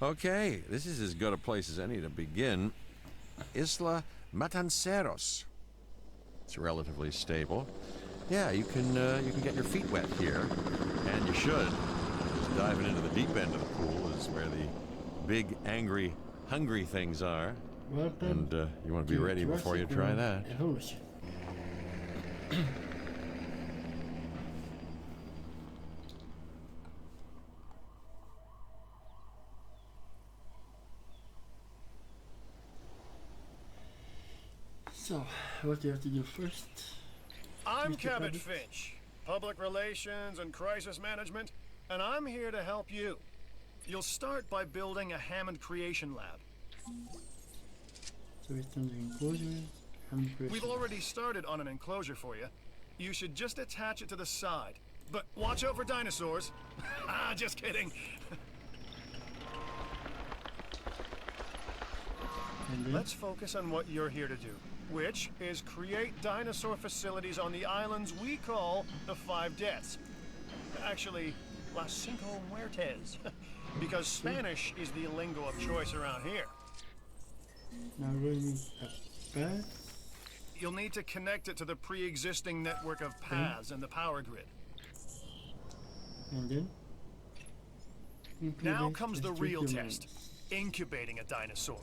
Okay, this is as good a place as any to begin. Isla Matanceros. It's relatively stable. Yeah, you can get your feet wet here, and you should. Just diving into the deep end of the pool is where the big, angry, hungry things are. Welcome And you want to be ready before you try that. Evolution. So, what do you have to do first? I'm Mr. Cabot Cabot? Finch, Public Relations and Crisis Management, and I'm here to help you. You'll start by building a Hammond Creation Lab. So it's under enclosures. We've already started on an enclosure for you. You should just attach it to the side. But watch out for dinosaurs. Ah, just kidding. And then, Let's focus on what you're here to do, which is create dinosaur facilities on the islands we call the Five Deaths. Actually, Las Cinco Muertes, because Spanish is the lingo of choice around here. now running a path. You'll need to connect it to the pre-existing network of paths and the power grid. And then? Now Incubate comes the and real treat your test, mines. incubating a dinosaur.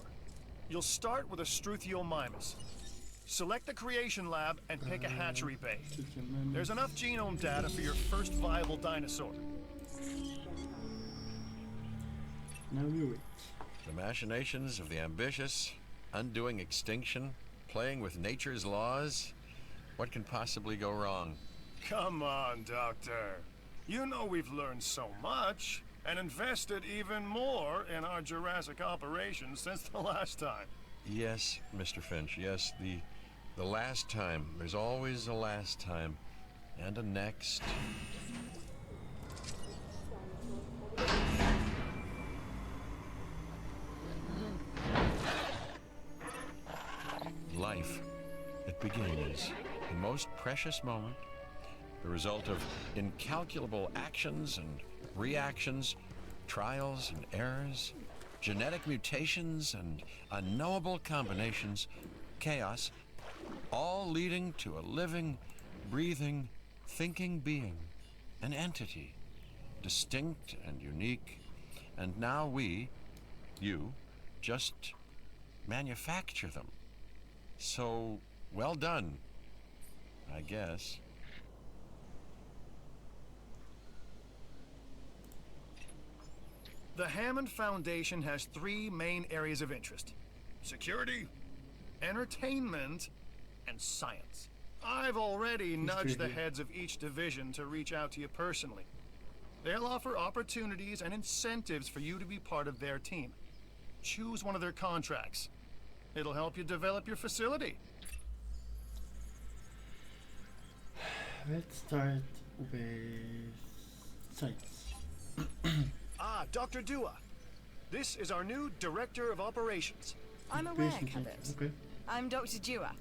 You'll start with a Struthiomimus. Select the creation lab and pick a hatchery bay. Treat your mines. There's enough genome data for your first viable dinosaur. Now we wait. The machinations of the ambitious, undoing extinction, playing with nature's laws. What can possibly go wrong? Come on, Doctor. You know we've learned so much and invested even more in our Jurassic operations since the last time. Yes, Mr. Finch, yes, the last time. There's always a last time. And a next. Life. It begins. The most precious moment. The result of incalculable actions and reactions, trials and errors, genetic mutations and unknowable combinations, chaos, all leading to a living, breathing, thinking being, an entity, distinct and unique. And now we, you, just manufacture them. So, well done, I guess. The Hammond Foundation has three main areas of interest: security, entertainment, and science. I've already nudged the heads of each division to reach out to you personally. They'll offer opportunities and incentives for you to be part of their team. Choose one of their contracts. It'll help you develop your facility. Let's start with science. Ah, Dr. Dua. This is our new Director of Operations. I'm aware, Basic Cabot. science. Okay. I'm Dr. Dua.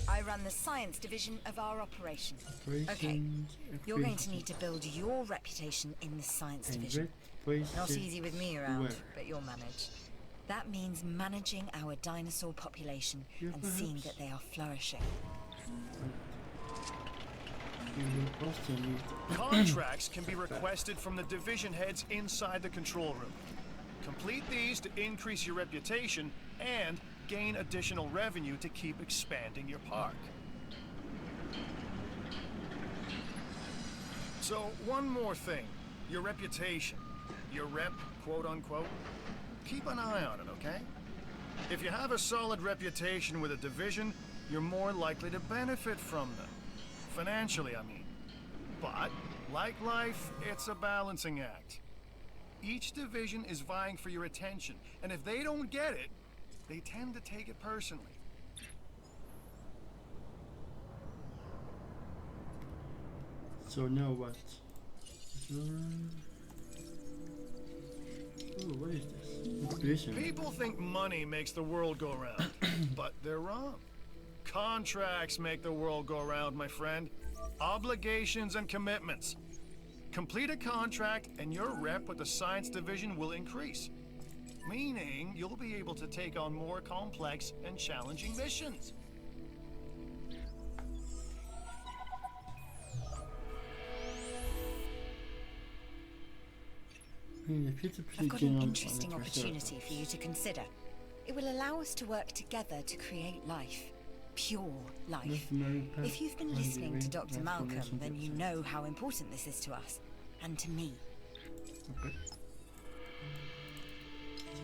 I run the science division of our operation. Operations, You're going to need to build your reputation in the science and division. red Not places easy with me around, where? but you'll manage. That means managing our dinosaur population Yeah, and seeing perhaps. that they are flourishing. You will also need Contracts can be requested from the division heads inside the control room. Complete these to increase your reputation and gain additional revenue to keep expanding your park. So, one more thing. Your reputation. Your rep, quote unquote. Keep an eye on it, okay? If you have a solid reputation with a division, you're more likely to benefit from them. Financially, I mean. But, like life, it's a balancing act. Each division is vying for your attention, and if they don't get it, they tend to take it personally. So now what? Oh, what is this? Incubation. People think money makes the world go round, but they're wrong. Contracts make the world go round, my friend. Obligations and commitments. Complete a contract and your rep with the science division will increase. meaning you'll be able to take on more complex and challenging missions. I've got an interesting opportunity for you to consider. It will allow us to work together to create life. Pure life. If you've been listening to Dr. Malcolm, then you know how important this is to us. And to me. Okay. So,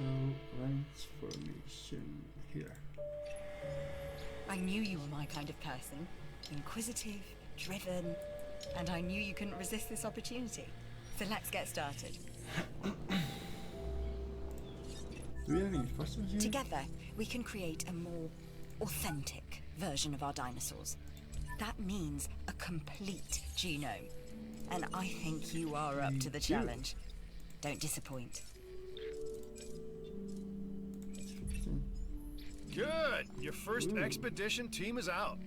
transformation here. I knew you were my kind of person. Inquisitive, driven, and I knew you couldn't resist this opportunity. So let's get started. Do we have any fossils here? Together, we can create a more authentic version of our dinosaurs. That means a complete genome. And I think you are up to the challenge. Don't disappoint. Good! Your first expedition team is out.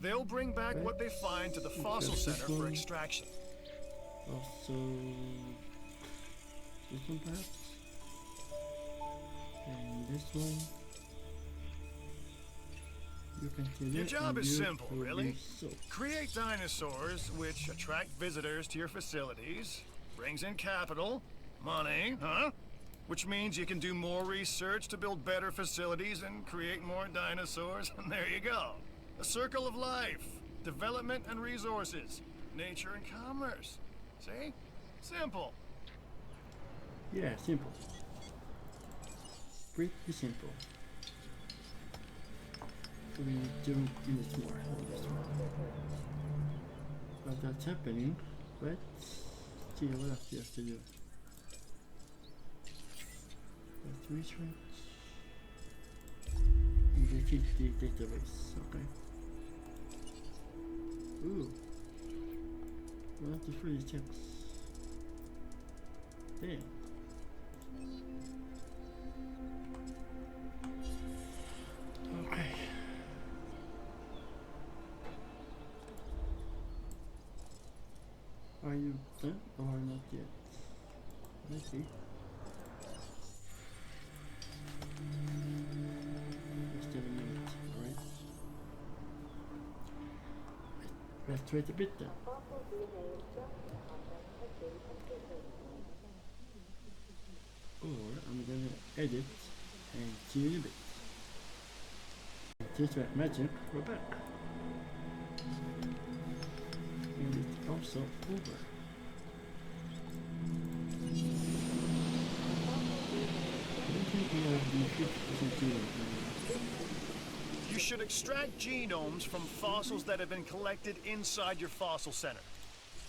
They'll bring back what they find to the fossil center for extraction. Also, this one perhaps? And this one. You can kill Your it job and is you simple, will really. be soaked. Create dinosaurs which attract visitors to your facilities, brings in capital, money, huh? Which means you can do more research to build better facilities and create more dinosaurs, and there you go. A circle of life, development and resources, nature and commerce. See? Simple. Yeah, simple. Pretty simple. We don't do this more on this one. But that's happening. Let's see what else you have to do. Let's research. And defeat the database. Okay. Ooh. We'll have to freeze checks. Damn. Okay. Are you done or not yet? Let's see. Just a minute, alright? Let's wait a bit then. Or I'm gonna edit and see you in a bit. Just like magic, we're back. And it's also over. I don't think we have the 50% genome. You should extract genomes from fossils that have been collected inside your fossil center.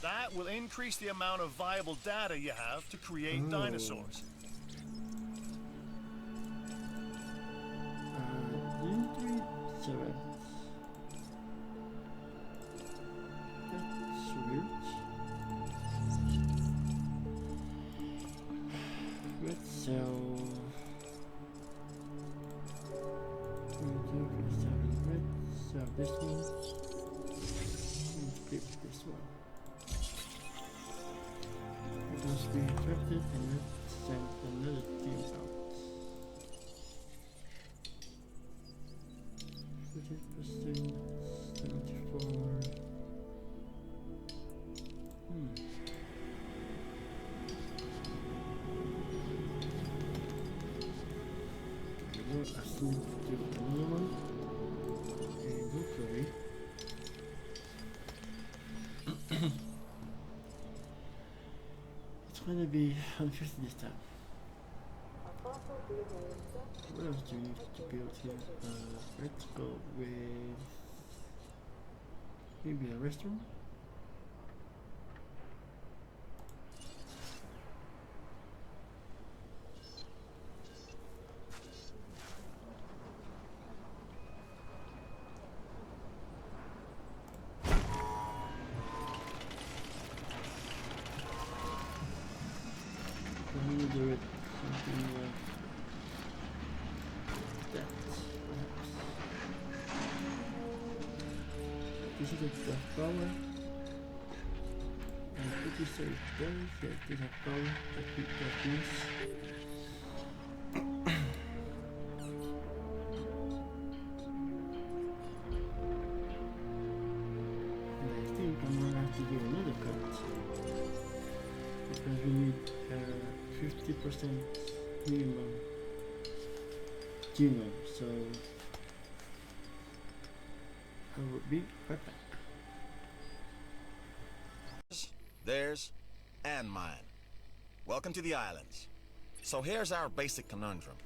That will increase the amount of viable data you have to create dinosaurs. Didn't we select? That's weird. Let's sell. Let's sell this one. And flip this one. It must be infected and let's send another team out. 50%, 74. Well, I still need to do another one. And hopefully it's gonna be 150 this time. What else do you need to build here? Let's go with maybe a restaurant. I'm gonna do it something like that, perhaps. This is the power. I'm pretty sure it does. Yes, this has power. That means need 50% minimum Dino, so I will be right back. Theirs, and mine. Welcome to the islands. So here's our basic conundrum.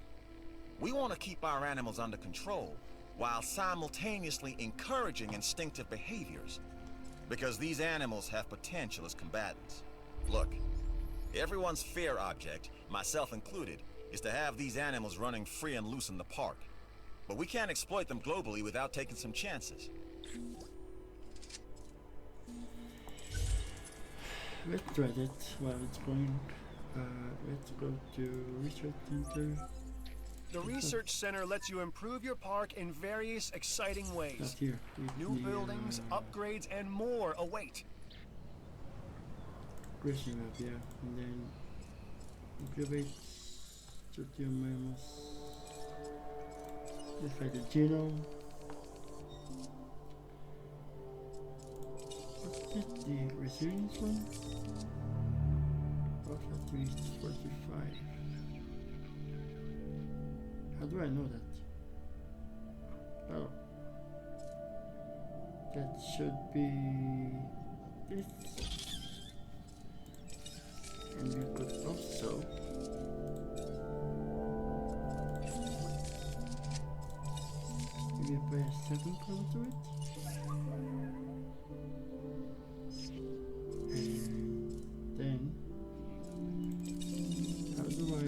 We want to keep our animals under control while simultaneously encouraging instinctive behaviors, because these animals have potential as combatants. Look, everyone's fear object, myself included, is to have these animals running free and loose in the park. But we can't exploit them globally without taking some chances. Let's try that while it's going. Let's go to research center. The research center lets you improve your park in various exciting Not ways. here. New buildings, upgrades, and more await. Racing up, yeah, and then incubate Strontium mammoths. Let's try the Dino. What's this? The resilience one? Alpha 345. How do I know that? Oh. That should be this. And we could also maybe apply a second color to it. And then how do I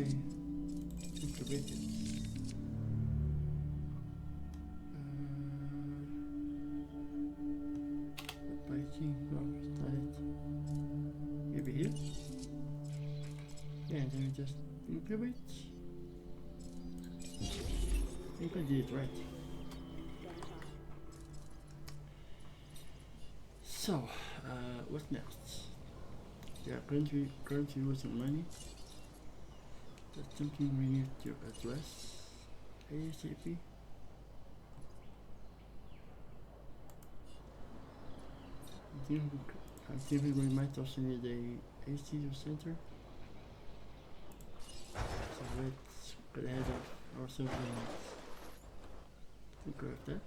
incubate it? Biting, no, it's not it. Maybe here? Yeah, and then we just incubate. I think I did it right. So, what's next? Yeah, currently losing money. That's something we need to address ASAP. I think we might also need a ACU center. So let's get ahead of ourselves and take care of that.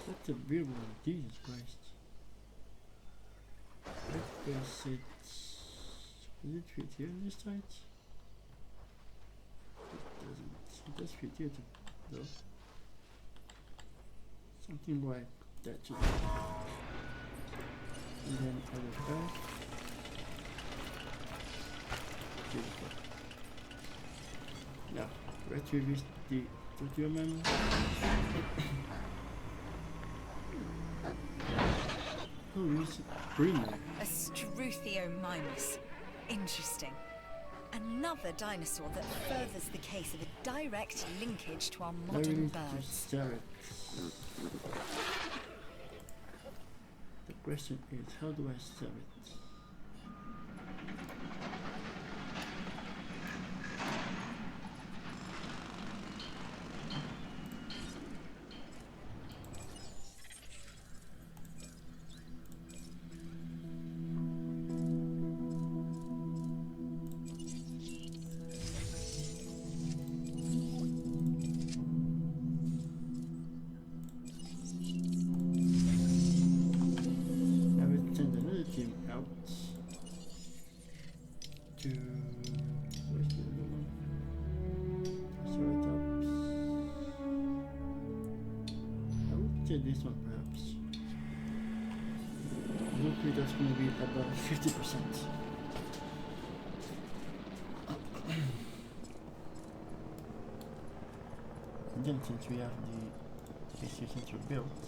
That's a big one, Jesus Christ. Let's place it. Does it fit here on this side? It doesn't. It does fit here too, though. Something like that should be. And then other back. Beautiful. Now, retrieve the Tokyo memo. Oh, use green. A Struthiomimus. Interesting. Another dinosaur that furthers the case of a direct linkage to our modern birds. Stare it. The question is, how do I sell it? This one perhaps. Hopefully that's going to be about 50%. And then since we have the AC center built,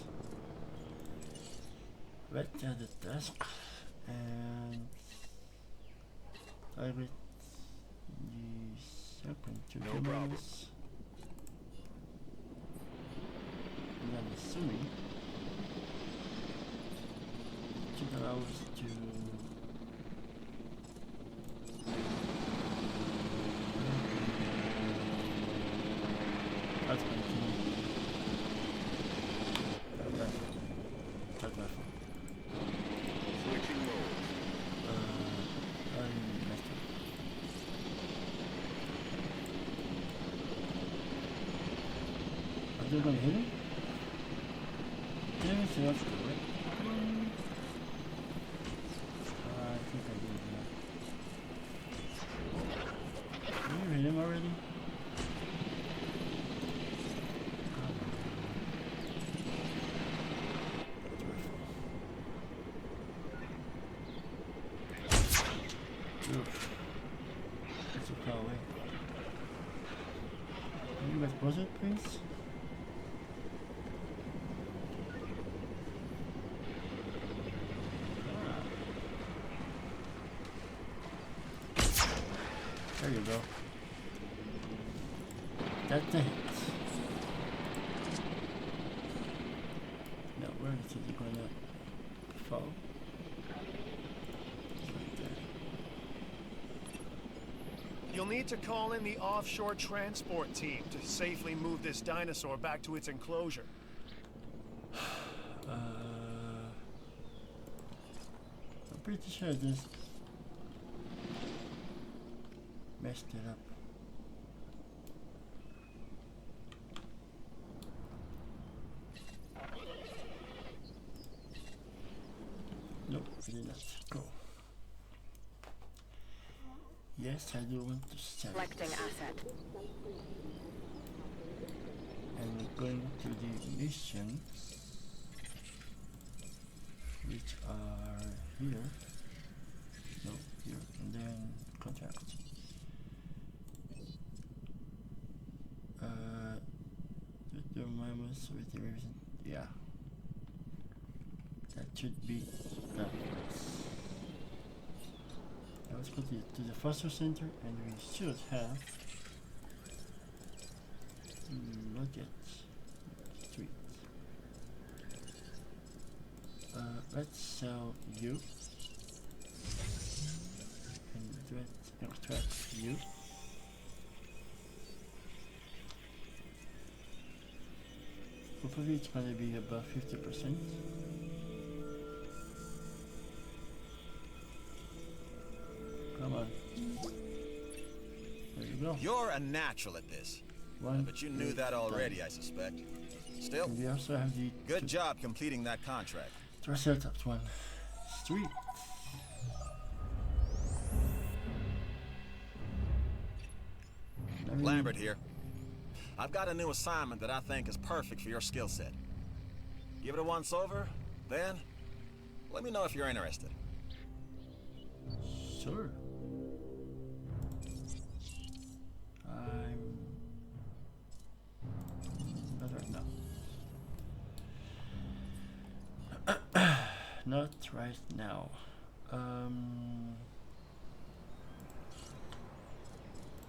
let's add a task and target the second two cameras. And I'm assuming it should allow us to that's my key. That rifle. Switching modes. still gonna hit him? Damn it, so that's good, right? I think I did, yeah. Did you hit him already? Oof. That's so far away. Can you guys pause it, please? There you go. That's a hit. Now where is it gonna fall? It's right there. You'll need to call in the offshore transport team to safely move this dinosaur back to its enclosure. I'm pretty sure I just messed it up. Nope, I did not. Go. Yes, I do want to sell. Selecting asset. And we're going to the missions, which are here. No, here, and then contract. The moments with the revision. Yeah. That should be that. Now let's go to the foster center, and we should have nuggets. Sweet. Let's sell you, and let's extract you. Hopefully it's gonna be above 50%. Come on. There you go. You're a natural at this. One, But you knew that already, I suspect. Still, and we also have the good job completing that contract. Triceratops one. Sweet. Lambert here. I've got a new assignment that I think is perfect for your skill set. Give it a once over, then let me know if you're interested. Sure. I'm not right now. Not right now.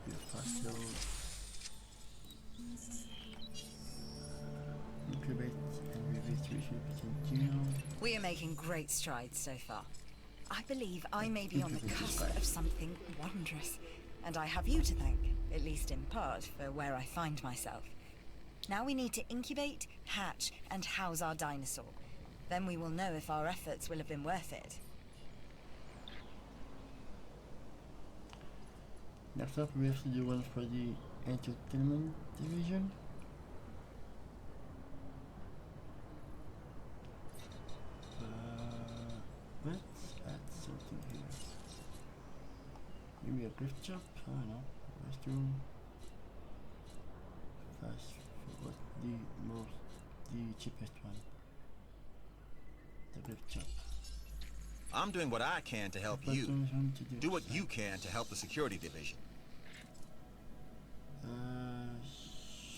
If I still incubate and release 3% Dino. We are making great strides so far. I believe I may be on the cusp of something wondrous, and I have you to thank, at least in part, for where I find myself. Now we need to incubate, hatch, and house our dinosaur. Then we will know if our efforts will have been worth it. Next up, we have to do one for the entertainment division. Let's add something here. Maybe a gift shop? I don't know. Restroom. Fast food. What's the cheapest one? The gift shop. I'm doing what I can to help you. Do what you can to help the security division.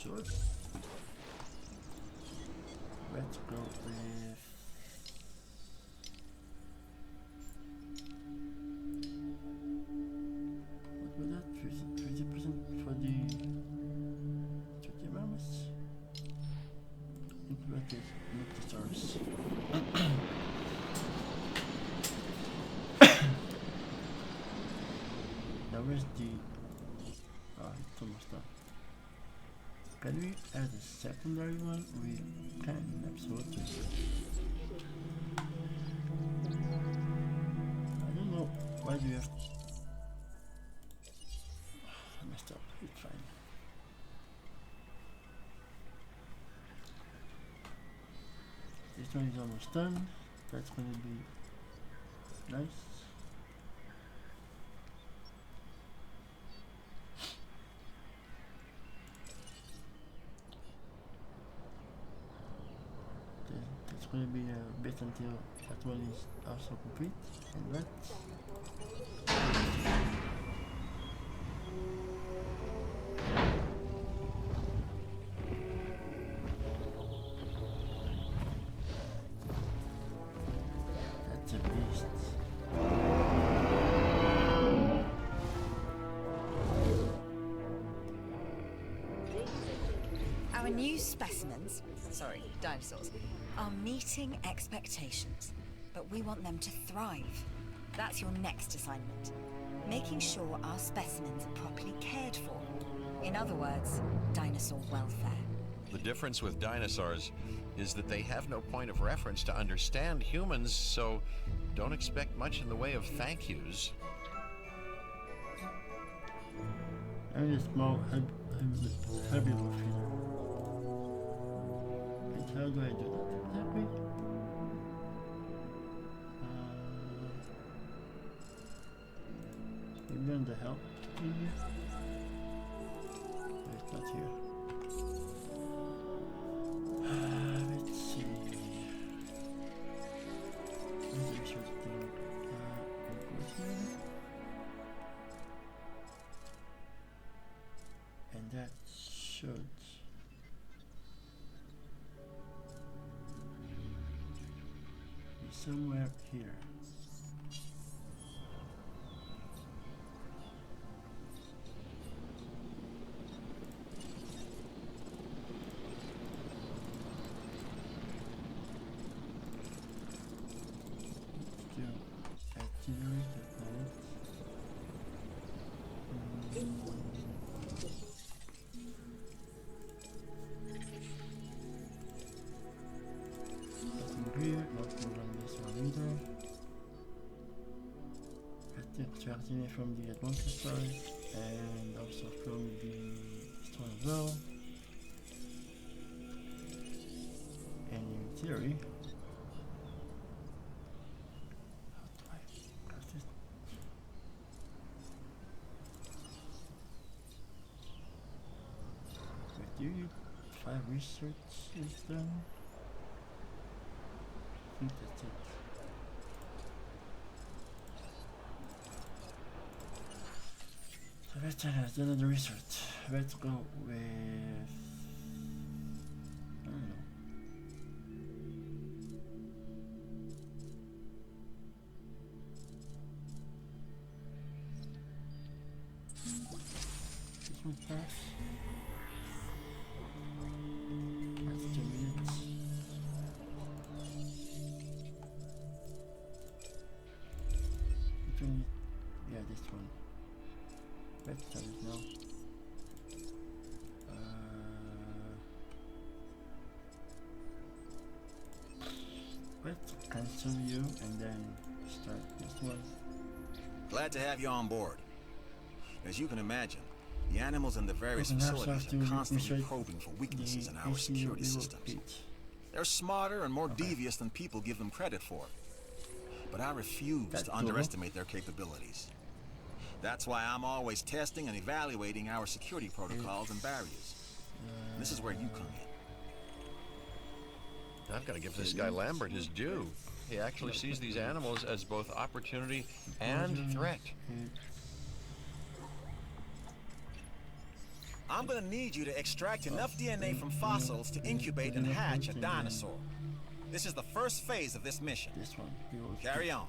Sure. Let's go with what was that? 50% for the mammoths. Implemented stars. Now where's the it's almost done. Can we add a secondary one? We can, absolutely. I don't know why do you have I messed up, it's fine. this one is almost done. That's gonna be nice. That's gonna be a bit until that one is also complete. And let's that's a beast. Our new specimens, sorry, dinosaurs, are meeting expectations, but we want them to thrive. That's your next assignment. Making sure our specimens are properly cared for. In other words, dinosaur welfare. The difference with dinosaurs is that they have no point of reference to understand humans, so don't expect much in the way of thank yous. And a small herbivore feeder. And how do I do that? That way? Maybe on the help maybe? It's not here. Let's see. Where's the research thing? Enclosures. And that should be somewhere here. Let's do activate the planet. Here, not run this one either. Extracting it from the advanced side and also from the store as well. And in theory, how do I craft it? Wait, do you 5 research is done? I think that's it. So let's do the research. Let's go with, I don't know. This one first. That's 2 minutes. Which one? Yeah, this one. Let's start it now. Let's cancel you and then start this one. Glad to have you on board. As you can imagine, the animals in the various facilities are constantly probing for weaknesses in our security systems. They're smarter and more devious than people give them credit for. But I refuse to underestimate their capabilities. That's why I'm always testing and evaluating our security protocols and barriers. This is where you come in. I've got to give this guy Lambert his due. He actually sees these animals as both opportunity and threat. I'm gonna need you to extract enough DNA from fossils to incubate and hatch a dinosaur. This is the first phase of this mission. This one. Carry on.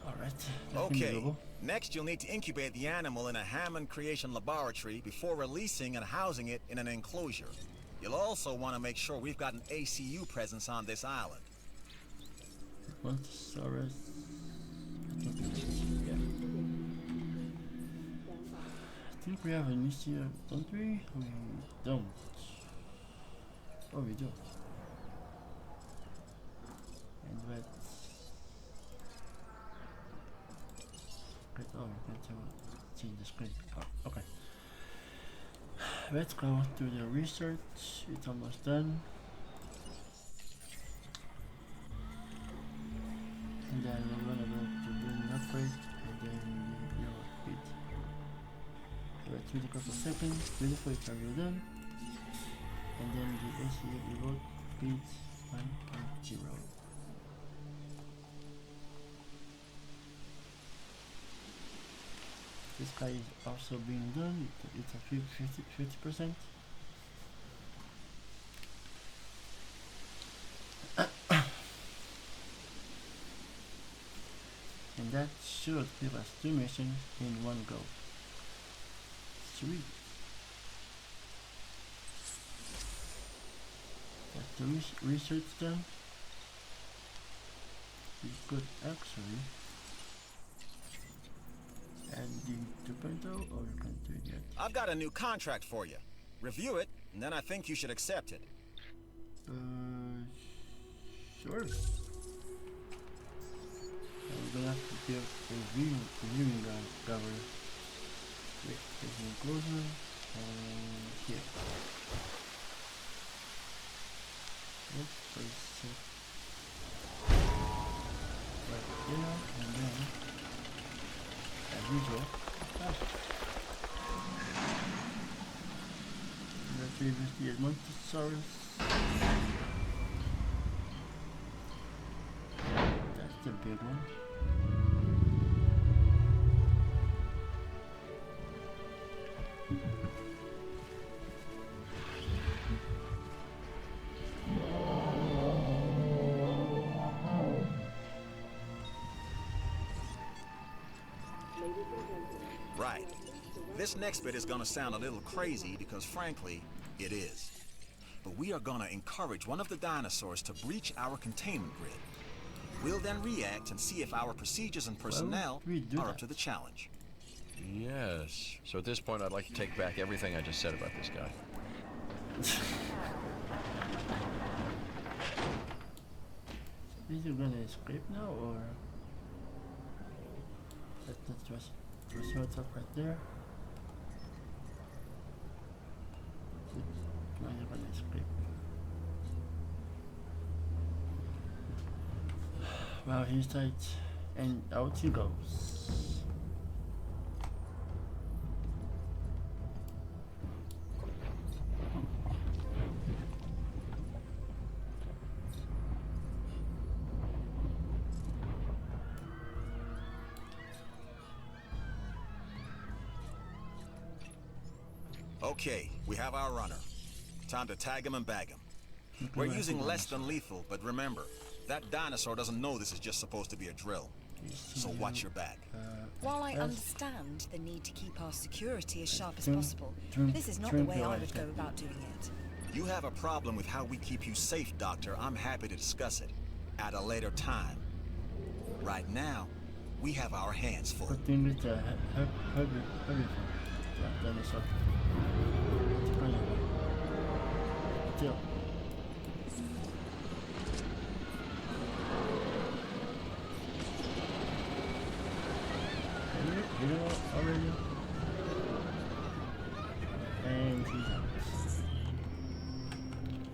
Alright. Okay. Next, you'll need to incubate the animal in a Hammond creation laboratory before releasing and housing it in an enclosure. You'll also want to make sure we've got an ACU presence on this island. Brontosaurus. I think we have an issue, don't we? We don't. Oh, we do. And let's... Oh, we can't change the screen. Oh, okay. Let's go to the research. It's almost done. And then we're gonna go to building upgrade and then the yellow bit. Let's wait a couple seconds. Beautiful, it's already done. And then the SEA remote bit 1.0. This guy is also being done. It's a 50%. And that should give us 2 missions in one go. Sweet. That's the research done. We could actually add the 2.0 or we can't do it yet. I've got a new contract for you. Review it, and then I think you should accept it. Sure. I'm gonna have to give a reviewing cover with this enclosure and here. Let's place it right there and then as usual. Let's revisit the Edmontosaurus. That's the big one. Right. This next bit is gonna sound a little crazy because frankly, it is. But we are gonna encourage one of the dinosaurs to breach our containment grid. We'll then react and see if our procedures and personnel are up to the challenge. Yes. So at this point, I'd like to take back everything I just said about this guy. Is he gonna escape now or let's just throw it up right there. Now he's gonna escape. Wow, he's tight and out he goes. Okay, we have our runner. Time to tag him and bag him. We're using less than lethal, but remember, that dinosaur doesn't know this is just supposed to be a drill. So watch your back. While I understand the need to keep our security as sharp as possible, this is not the way I would go about doing it. You have a problem with how we keep you safe, Doctor. I'm happy to discuss it at a later time. Right now, we have our hands full. Continue with the heavy dinosaur. Still. Hit him already. And he's out.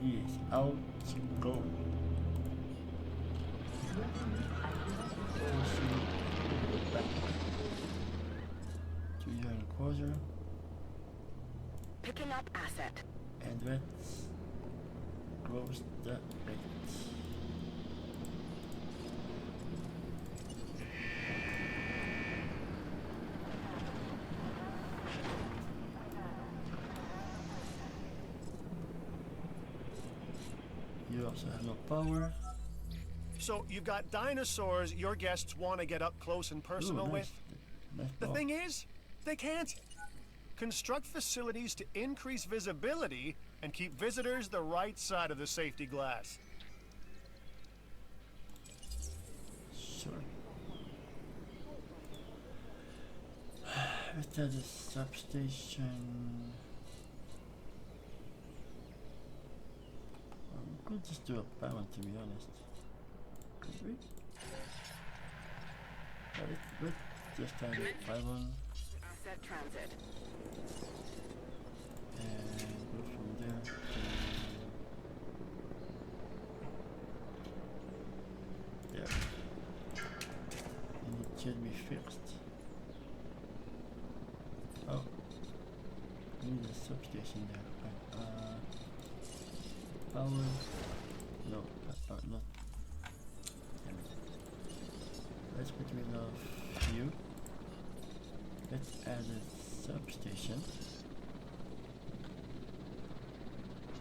He is out to go. Back to your enclosure. Picking up asset. And let's close the gate. You also have no power. So you've got dinosaurs your guests want to get up close and personal Ooh, with. Nice The ball. thing is, they can't. Construct facilities to increase visibility and keep visitors the right side of the safety glass. Sure. Let's have the substation. We could just do a pound, to be honest. Could we? Let's just try the 5 on. Asset transit. And should be fixed. Oh, need a substation there. Power. No, not. Damn it. Let's get rid of you. Let's add a substation.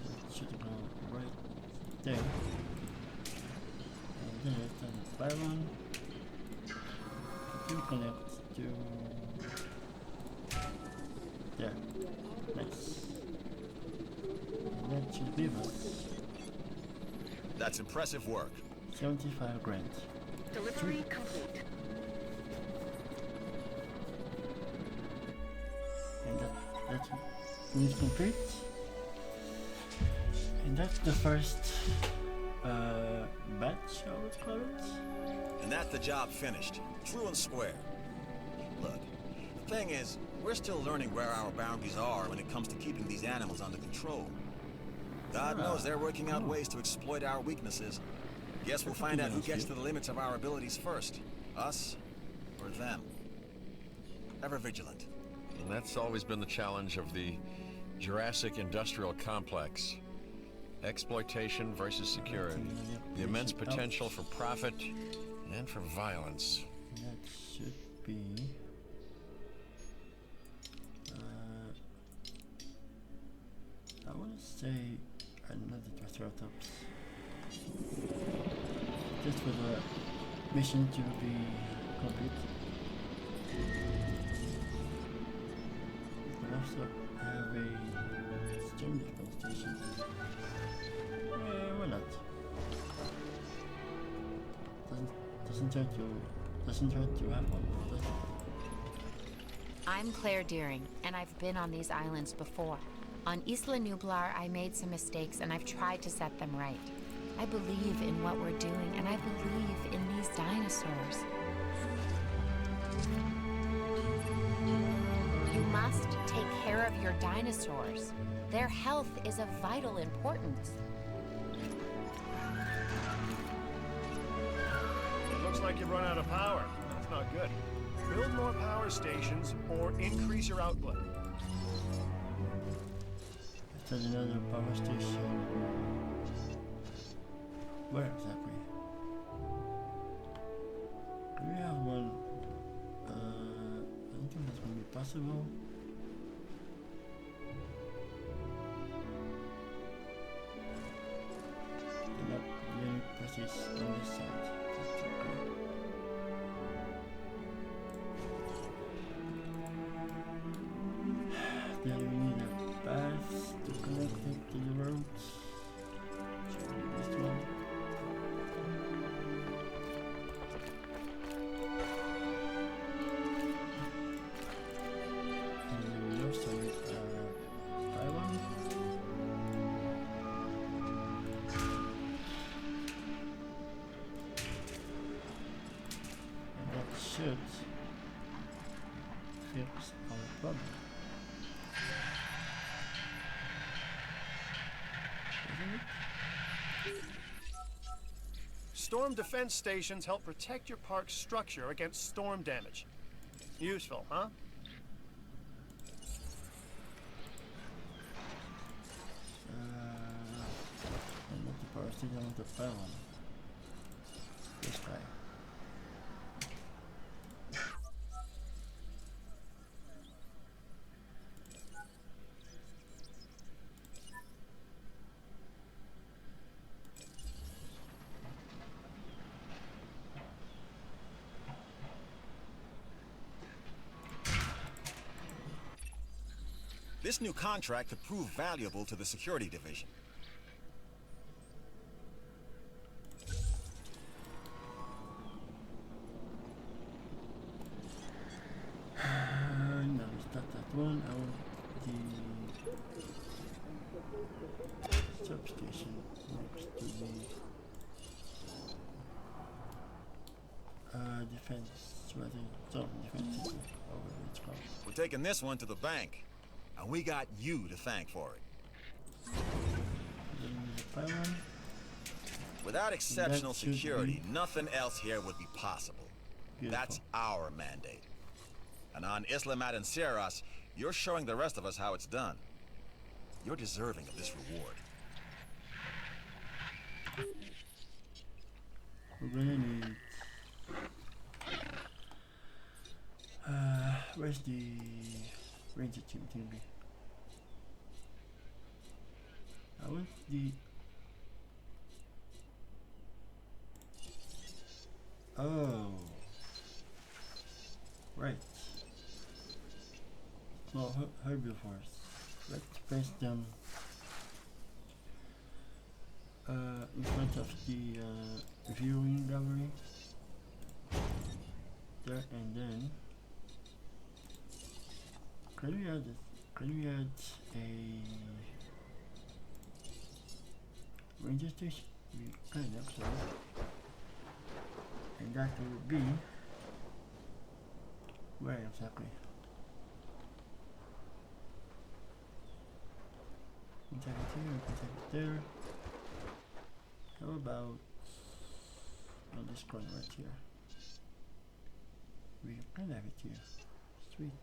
It should go right there. And then let's add a pylon to connect to there. Nice. And that should leave us That's impressive work. 75 grand. Delivery complete. And that's complete. And that's the first batch, I would call it. And that's the job finished. True and square. Look, the thing is, we're still learning where our boundaries are when it comes to keeping these animals under control. God knows they're working out ways to exploit our weaknesses. Guess we'll find out who gets to the limits of our abilities first. Us or them. Ever vigilant. And that's always been the challenge of the Jurassic industrial complex. Exploitation versus security. The immense potential for profit and for violence. That should be I want to say another Triceratops. Just for the mission to be complete. We also have a storm defense station. Why not? Doesn't hurt to have one, does it? I'm Claire Deering, and I've been on these islands before. On Isla Nublar, I made some mistakes, and I've tried to set them right. I believe in what we're doing, and I believe in these dinosaurs. You must take care of your dinosaurs. Their health is of vital importance. It looks like you've run out of power. That's not good. Build more power stations or increase your output. There's another power station. Where exactly? Do we have one? I don't think that's going to be possible. They're not really precise on this side. That's okay. Then we need a path to connect it to the roads. Should be this one. And then we also need a pylon. And that should fix our problem. Storm defense stations help protect your park's structure against storm damage. Useful, huh? And not the power station, I want the pylon. This guy. This new contract could prove valuable to the security division. No, it's not that one. I want the substation next to the defense, rather, zone defense system, or whatever it's called. We're taking this one to the bank, and we got you to thank for it. Then the pylon. Without exceptional That should security, nothing else here would be possible. That's our mandate. And on Isla Matanceros, you're showing the rest of us how it's done. You're deserving of this reward. We're gonna need... where's the ranger team thingy? I want the... Oh... Right. Small herbivores. Let's place them in front of the viewing gallery. There, and then can we add a ranger station? We can actually, and that will be where exactly? We can take it here, we can take it there. How about on this corner right here? We can have it here. Sweet.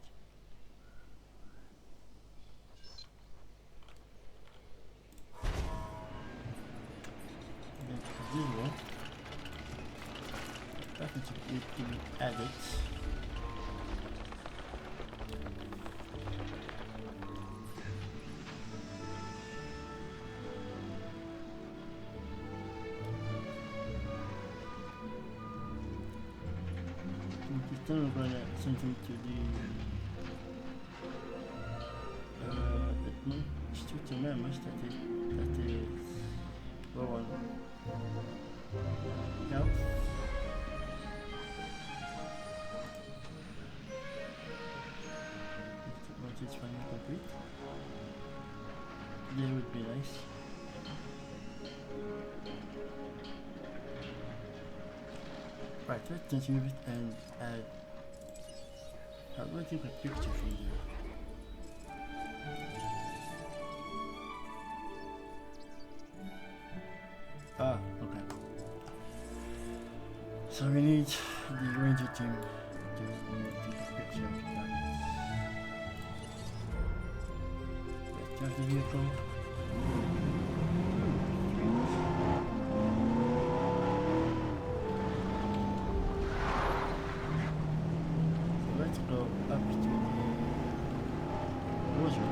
Then as usual, packaging need to be added. Then we're going to send him to the Instituto that is low on health. Once it's finally complete, that would be nice. Right, let's continue it and add. How do I take a picture from there? Ah, okay. So we need the ranger team to take a picture of that. Let's start the vehicle. Go up to the enclosure.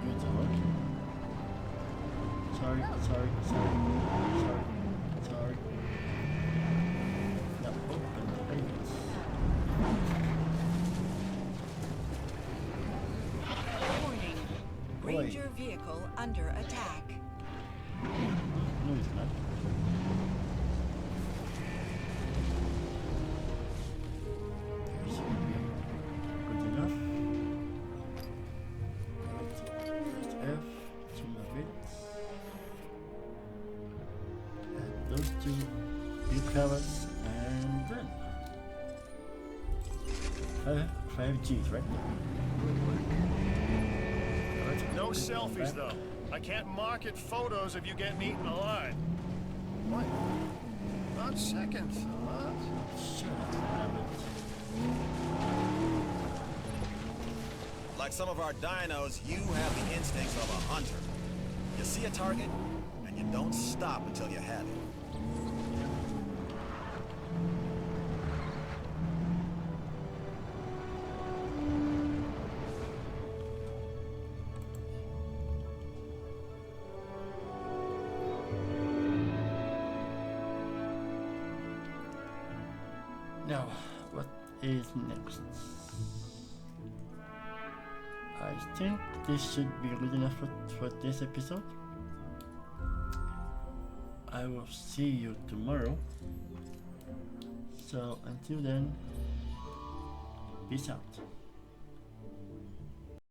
Good to look. Sorry. Now open the gates. Warning. Ranger vehicle under attack. No, it's not. Fellas, and then 5 G's, right? No selfies, though. I can't market photos of you getting eaten alive. What? Not second thought. Shut up, rabbit. Like some of our dinos, you have the instincts of a hunter. You see a target, and you don't stop until you have it. Now, what is next? I think this should be good enough for this episode. I will see you tomorrow. So until then, peace out.